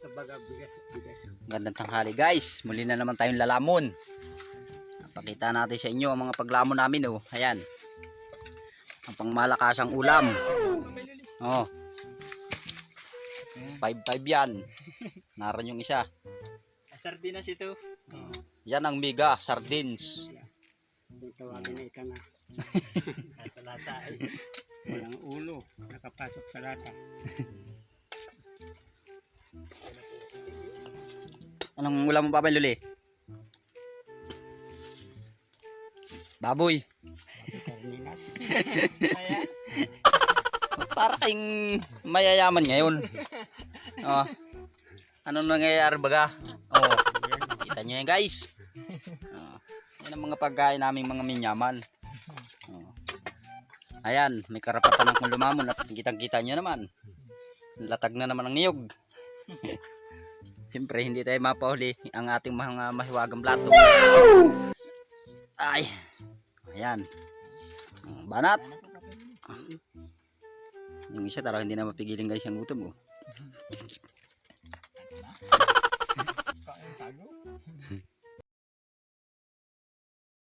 Tabaga bigas. Gandang tanghali guys, muli na naman tayong lalamon. Pakita natin sa inyo ang mga paglamon namin oh. Ayan. Ang pangmalakasang ulam. Oh. 5-5 yan. Naroon yung isa. Sardinas ito. Yan ang mega sardines. Yung tawagin na ika nga. Nasa lata ay. Walang ulo. Nakapasok sa lata. Anong ulam mo pa ba Luli? Baboy. Sardinas. Para kayong mayayaman ngayon. Oh. Ano nangyayari baga? Oh. Kita nyo yan guys. Oh. Yan ang mga pagkain naming mga minyaman. Oh. Ayan, may karapatan akong lumamon at kitang-kita nyo naman. Latag na naman ang niyog. Siyempre hindi tayo mapahuli ang ating mga mahiwagang plato. Ay. Ayan. Banat. Yung isa talaga hindi na mapigilan guys ang gutom oh.